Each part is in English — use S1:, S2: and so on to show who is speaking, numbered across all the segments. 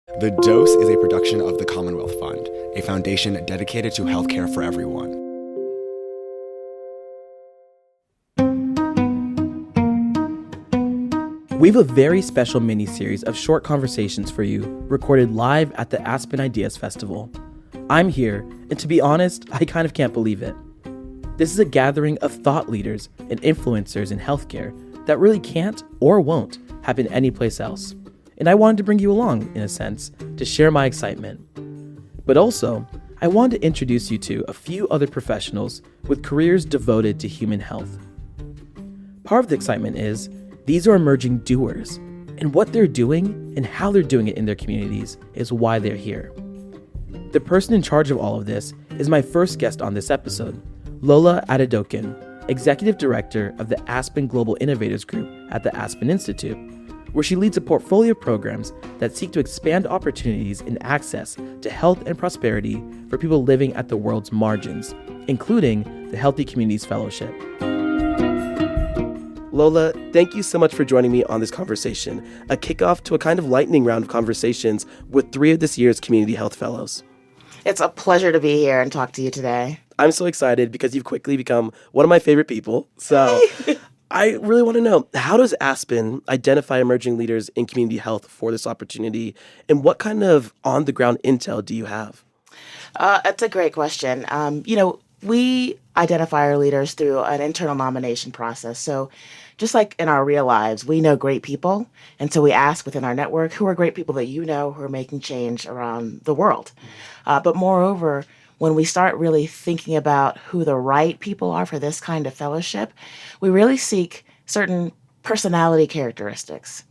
S1: The Dose is a production of the Commonwealth Fund, a foundation dedicated to healthcare for everyone.
S2: We have a very special mini-series of short conversations for you, recorded live at the Aspen Ideas Festival. I'm here, and to be honest, I kind of can't believe it. This is a gathering of thought leaders and influencers in healthcare that really can't or won't happen anyplace else. And I wanted to bring you along, in a sense, to share my excitement. But also, I wanted to introduce you to a few other professionals with careers devoted to human health. Part of the excitement is these are emerging doers, and what they're doing and how they're doing it in their communities is why they're here. The person in charge of all of this is my first guest on this episode, Lola Adedokin, Executive Director of the Aspen Global Innovators Group at the Aspen Institute, where she leads a portfolio of programs that seek to expand opportunities and access to health and prosperity for people living at the world's margins, including the Healthy Communities Fellowship. Lola, thank you so much for joining me on this conversation, a kickoff to a kind of lightning round of conversations with 3 of this year's Community Health Fellows.
S3: It's a pleasure to be here and talk to you today.
S2: I'm so excited because you've quickly become one of my favorite people. So I really want to know, how does Aspen identify emerging leaders in community health for this opportunity? And what kind of on-the-ground intel do you have?
S3: That's a great question. We identify our leaders through an internal nomination process. So just like in our real lives, we know great people. And so we ask within our network, who are great people that you know who are making change around the world? But moreover, when we start really thinking about who the right people are for this kind of fellowship, we really seek certain personality characteristics,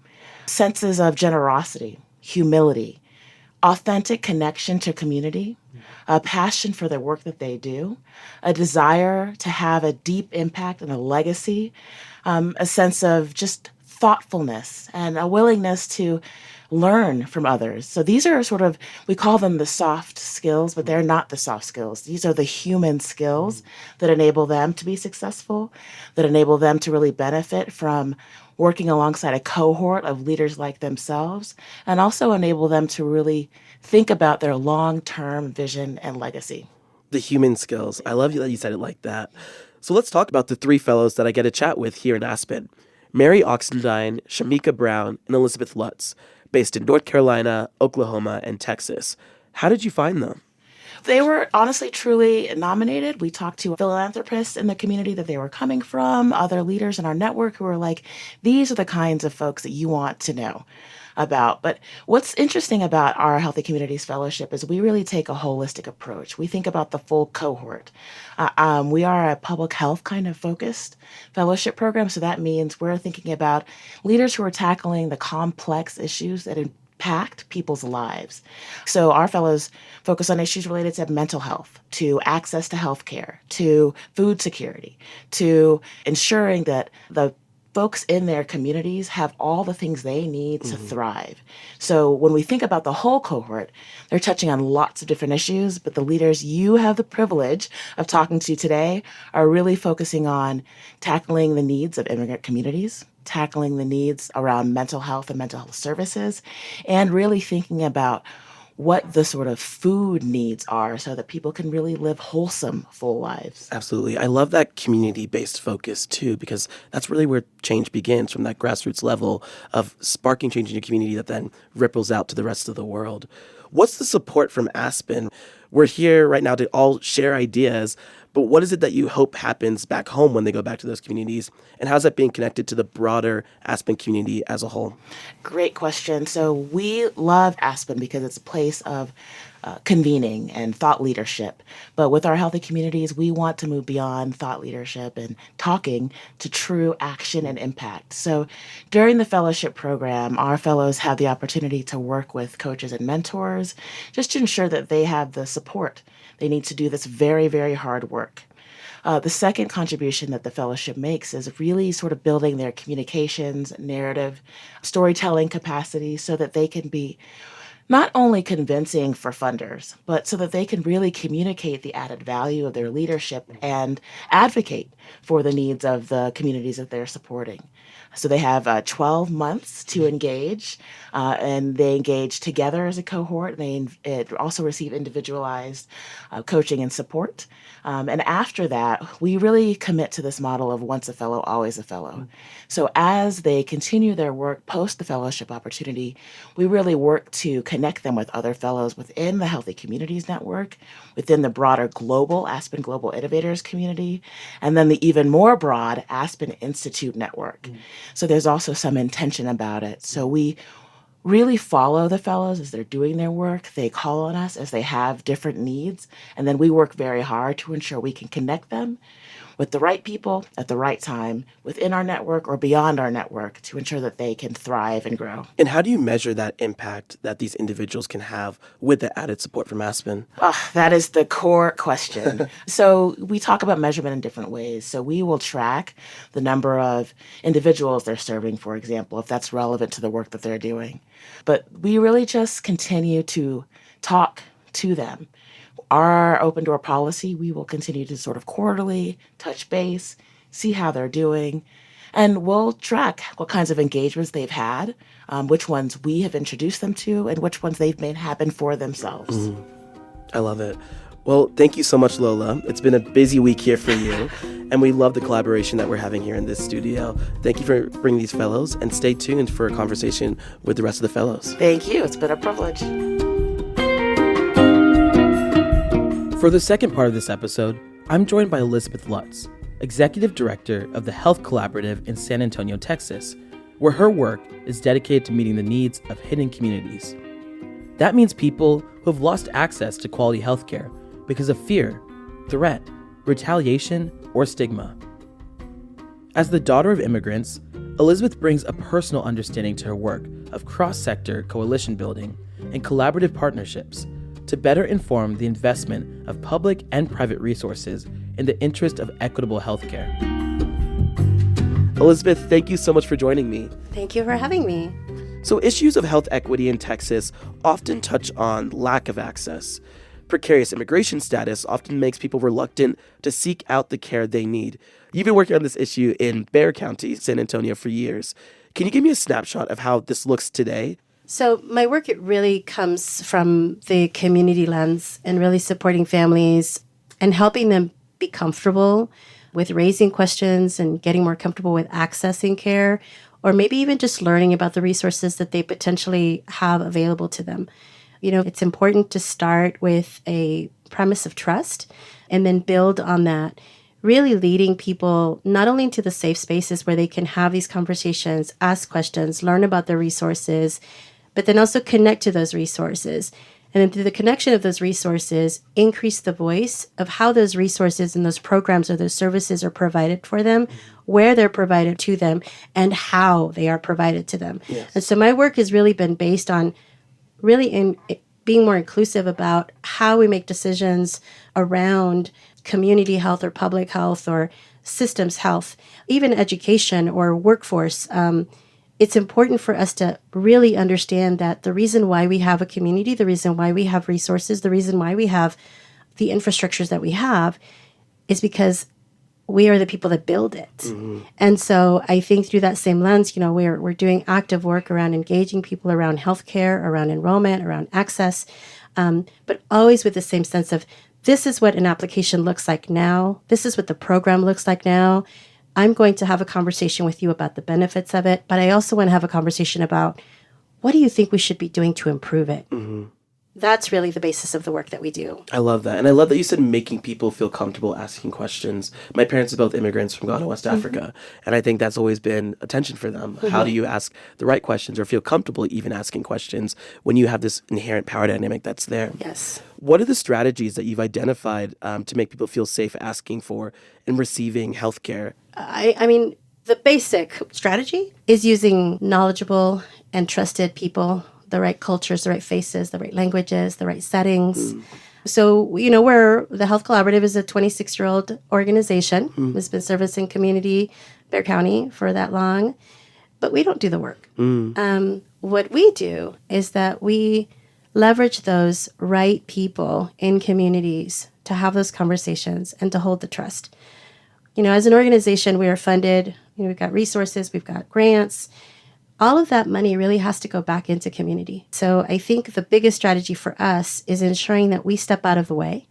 S3: senses of generosity, humility, authentic connection to community, a passion for the work that they do, a desire to have a deep impact and a legacy, a sense of just thoughtfulness and a willingness to learn from others. So these are sort of, we call them the soft skills, but they're not the soft skills. These are the human skills that enable them to be successful, that enable them to really benefit from working alongside a cohort of leaders like themselves, and also enable them to really think about their long-term vision and legacy.
S2: The human skills. I love that you said it like that. So let's talk about the 3 fellows that I get to chat with here in Aspen. Mary Oxendine, Shamika Brown, and Elizabeth Lutz, based in North Carolina, Oklahoma, and Texas. How did you find them?
S3: They were honestly, truly nominated. We talked to philanthropists in the community that they were coming from, other leaders in our network who were like, these are the kinds of folks that you want to know about. But what's interesting about our Healthy Communities Fellowship is we really take a holistic approach. We think about the full cohort. We are a public health kind of focused fellowship program. So that means we're thinking about leaders who are tackling the complex issues that impact people's lives. So our fellows focus on issues related to mental health, to access to healthcare, to food security, to ensuring that the folks in their communities have all the things they need to thrive. So when we think about the whole cohort, they're touching on lots of different issues, but the leaders you have the privilege of talking to today are really focusing on tackling the needs of immigrant communities, tackling the needs around mental health and mental health services, and really thinking about what the sort of food needs are so that people can really live wholesome, full lives.
S2: Absolutely. I love that community-based focus, too, because that's really where change begins, from that grassroots level of sparking change in your community that then ripples out to the rest of the world. What's the support from Aspen? We're here right now to all share ideas, but what is it that you hope happens back home when they go back to those communities? And how's that being connected to the broader Aspen community as a whole?
S3: Great question. So we love Aspen because it's a place of convening and thought leadership. But with our healthy communities, we want to move beyond thought leadership and talking to true action and impact. So during the fellowship program, our fellows have the opportunity to work with coaches and mentors just to ensure that they have the support they need to do this very, very hard work. The second contribution that the fellowship makes is really sort of building their communications, narrative, storytelling capacity so that they can be Not only convincing for funders, but so that they can really communicate the added value of their leadership and advocate for the needs of the communities that they're supporting. So they have 12 months to engage, and they engage together as a cohort. It also receive individualized coaching and support. And after that, we really commit to this model of once a fellow, always a fellow. So as they continue their work post the fellowship opportunity, we really work to connect them with other fellows within the Healthy Communities Network, within the broader global Aspen Global Innovators community, and then the even more broad Aspen Institute Network. So there's also some intention about it. So we really follow the fellows as they're doing their work. They call on us as they have different needs. And then we work very hard to ensure we can connect them with the right people at the right time within our network or beyond our network to ensure that they can thrive and grow.
S2: And how do you measure that impact that these individuals can have with the added support from Aspen?
S3: Oh, that is the core question. So we talk about measurement in different ways. So we will track the number of individuals they're serving, for example, if that's relevant to the work that they're doing. But we really just continue to talk to them. Our open door policy, we will continue to sort of quarterly touch base, see how they're doing, and we'll track what kinds of engagements they've had, which ones we have introduced them to, and which ones they've made happen for themselves.
S2: I love it. Well, thank you so much, Lola. It's been a busy week here for you, and we love the collaboration that we're having here in this studio. Thank you for bringing these fellows, and stay tuned for a conversation with the rest of the fellows.
S3: Thank you. It's been a privilege.
S2: For the second part of this episode, I'm joined by Elizabeth Lutz, Executive Director of the Health Collaborative in San Antonio, Texas, where her work is dedicated to meeting the needs of hidden communities. That means people who have lost access to quality healthcare because of fear, threat, retaliation, or stigma. As the daughter of immigrants, Elizabeth brings a personal understanding to her work of cross-sector coalition building and collaborative partnerships to better inform the investment of public and private resources in the interest of equitable healthcare. Elizabeth, thank you so much for joining me.
S4: Thank you for having me.
S2: So issues of health equity in Texas often touch on lack of access. Precarious immigration status often makes people reluctant to seek out the care they need. You've been working on this issue in Bexar County, San Antonio, for years. Can you give me a snapshot of how this looks today?
S4: So my work, it really comes from the community lens and really supporting families and helping them be comfortable with raising questions and getting more comfortable with accessing care, or maybe even just learning about the resources that they potentially have available to them. You know, it's important to start with a premise of trust and then build on that, really leading people not only into the safe spaces where they can have these conversations, ask questions, learn about the resources, but then also connect to those resources. And then through the connection of those resources, increase the voice of how those resources and those programs or those services are provided for them, where they're provided to them, and how they are provided to them. Yes. And so my work has really been based on really being more inclusive about how we make decisions around community health or public health or systems health, even education or workforce. It's important for us to really understand that the reason why we have a community, the reason why we have resources, the reason why we have the infrastructures that we have is because we are the people that build it. Mm-hmm. And so I think through that same lens, you know, we're doing active work around engaging people around healthcare, around enrollment, around access, but always with the same sense of this is what an application looks like now. This is what the program looks like now. I'm going to have a conversation with you about the benefits of it, but I also want to have a conversation about what do you think we should be doing to improve it? Mm-hmm. That's really the basis of the work that we do.
S2: I love that. And I love that you said making people feel comfortable asking questions. My parents are both immigrants from Ghana, West Africa. And I think that's always been a tension for them. Mm-hmm. How do you ask the right questions or feel comfortable even asking questions when you have this inherent power dynamic that's there?
S4: Yes.
S2: What are the strategies that you've identified to make people feel safe asking for and receiving healthcare?
S4: I mean, the basic strategy is using knowledgeable and trusted people, the right cultures, the right faces, the right languages, the right settings. So, you know, the Health Collaborative is a 26-year-old organization. It's been servicing community, Bexar County for that long, but we don't do the work. What we do is that we leverage those right people in communities to have those conversations and to hold the trust. As an organization, we are funded, we've got resources, we've got grants. All of that money really has to go back into community. So I think the biggest strategy for us is ensuring that we step out of the way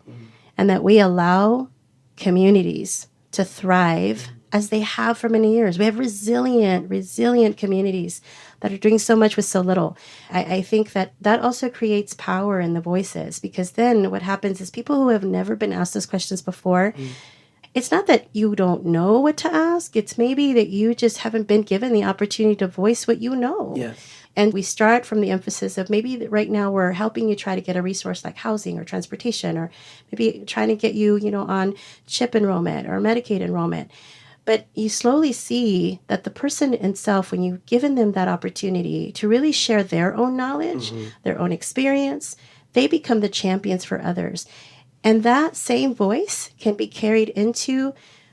S4: and that we allow communities to thrive as they have for many years. We have resilient communities that are doing so much with so little. I think that also creates power in the voices, because then what happens is people who have never been asked those questions before, it's not that you don't know what to ask. It's maybe that you just haven't been given the opportunity to voice what you know.
S2: Yes.
S4: And we start from the emphasis of maybe that right now we're helping you try to get a resource like housing or transportation, or maybe trying to get you, on CHIP enrollment or Medicaid enrollment. But you slowly see that the person itself, when you've given them that opportunity to really share their own knowledge, their own experience, they become the champions for others. And that same voice can be carried into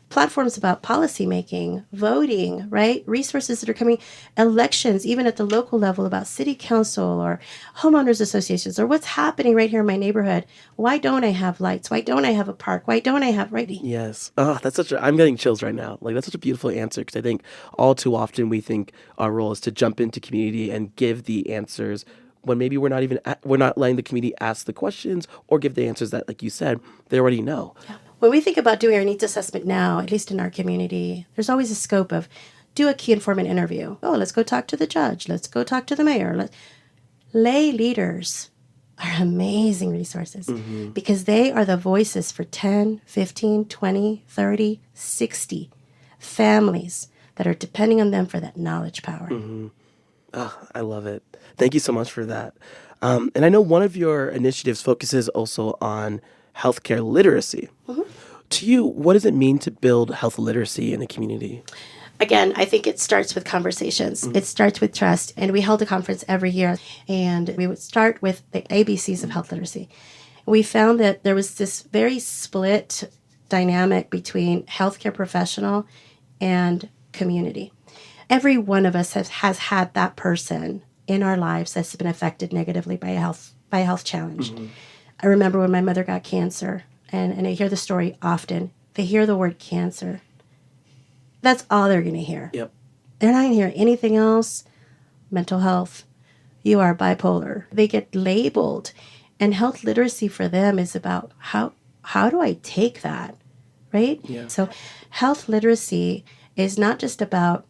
S4: platforms about policymaking, voting, right? Resources that are coming, elections, even at the local level about city council or homeowners associations, or what's happening right here in my neighborhood. Why don't I have lights? Why don't I have a park? Why don't I have, right?
S2: Yes. Oh, I'm getting chills right now. Like, that's such a beautiful answer, because I think all too often we think our role is to jump into community and give the answers when maybe we're not letting the community ask the questions or give the answers that, like you said, they already know.
S4: Yeah. When we think about doing our needs assessment now, at least in our community, there's always a scope of do a key informant interview. Oh, let's go talk to the judge. Let's go talk to the mayor. Lay leaders are amazing resources because they are the voices for 10, 15, 20, 30, 60 families that are depending on them for that knowledge power.
S2: Oh, I love it. Thank you so much for that. And I know one of your initiatives focuses also on healthcare literacy. To you, what does it mean to build health literacy in the community?
S4: Again, I think it starts with conversations. It starts with trust. And we held a conference every year, and we would start with the ABCs of health literacy. We found that there was this very split dynamic between healthcare professional and community. Every one of us has had that person in our lives that's been affected negatively by a health challenge. I remember when my mother got cancer, and I hear the story often. They hear the word cancer. That's all they're going to hear.
S2: Yep.
S4: They're not going to hear anything else. Mental health. You are bipolar. They get labeled. And health literacy for them is about how do I take that, right?
S2: Yeah.
S4: So health literacy is not just about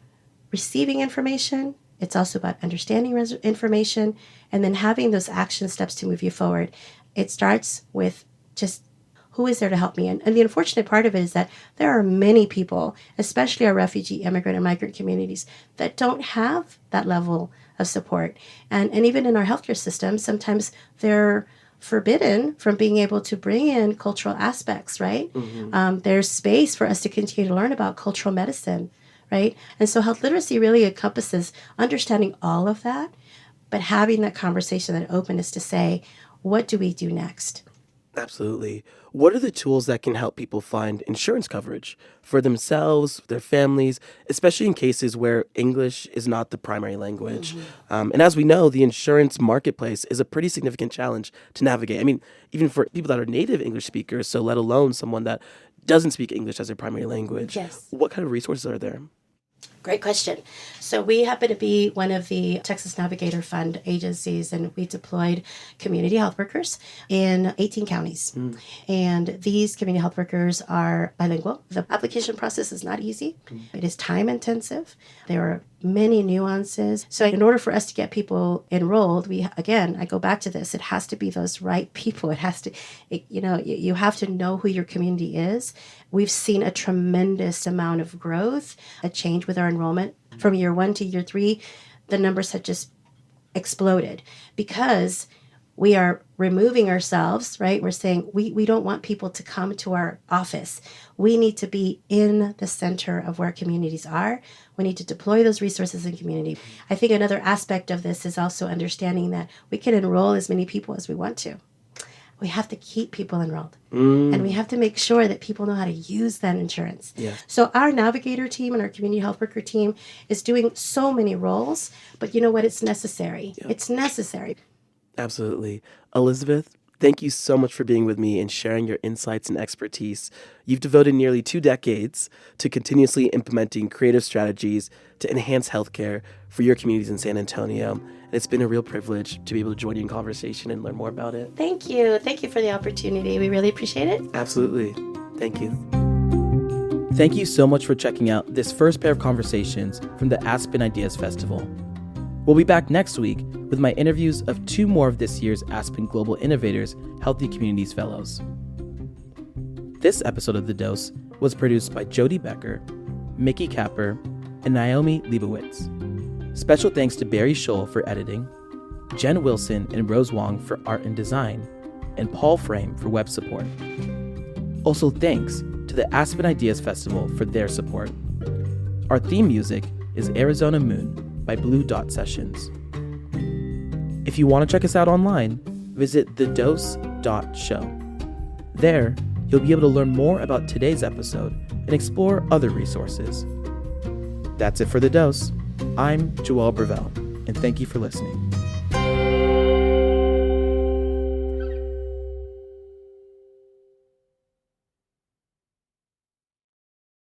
S4: receiving information. It's also about understanding information and then having those action steps to move you forward. It starts with just who is there to help me? And the unfortunate part of it is that there are many people, especially our refugee, immigrant, and migrant communities, that don't have that level of support. And even in our healthcare system, sometimes they're forbidden from being able to bring in cultural aspects, right? There's space for us to continue to learn about cultural medicine, right? And so health literacy really encompasses understanding all of that, but having that conversation, that openness to say, what do we do next?
S2: Absolutely. What are the tools that can help people find insurance coverage for themselves, their families, especially in cases where English is not the primary language? And as we know, the insurance marketplace is a pretty significant challenge to navigate. I mean, even for people that are native English speakers, so let alone someone that doesn't speak English as their primary language.
S4: Yes.
S2: What kind of resources are there?
S4: Great question. So we happen to be one of the Texas Navigator Fund agencies, and we deployed community health workers in 18 counties. And these community health workers are bilingual. The application process is not easy. It is time intensive. There are many nuances. So in order for us to get people enrolled, I go back to this, it has to be those right people. You have to know who your community is. We've seen a tremendous amount of growth, a change with our enrollment. From year 1 to year 3, the numbers have just exploded because we are removing ourselves, right? We're saying we don't want people to come to our office. We need to be in the center of where communities are. We need to deploy those resources in community. I think another aspect of this is also understanding that we can enroll as many people as we want to. We have to keep people enrolled. And we have to make sure that people know how to use that insurance.
S2: Yeah.
S4: So our navigator team and our community health worker team is doing so many roles, but you know what? It's necessary.
S2: Yeah.
S4: It's necessary.
S2: Absolutely. Elizabeth, thank you so much for being with me and sharing your insights and expertise. You've devoted nearly 2 decades to continuously implementing creative strategies to enhance healthcare for your communities in San Antonio. And it's been a real privilege to be able to join you in conversation and learn more about it.
S4: Thank you. Thank you for the opportunity. We really appreciate it.
S2: Absolutely. Thank you. Thank you so much for checking out this first pair of conversations from the Aspen Ideas Festival. We'll be back next week with my interviews of 2 more of this year's Aspen Global Innovators Healthy Communities Fellows. This episode of The Dose was produced by Jody Becker, Mickey Capper, and Naomi Leibowitz. Special thanks to Barry Scholl for editing, Jen Wilson and Rose Wong for art and design, and Paul Frame for web support. Also thanks to the Aspen Ideas Festival for their support. Our theme music is Arizona Moon by Blue Dot Sessions. If you want to check us out online, visit thedose.show. There, you'll be able to learn more about today's episode and explore other resources. That's it for The Dose. I'm Joel Brevel, and thank you for listening.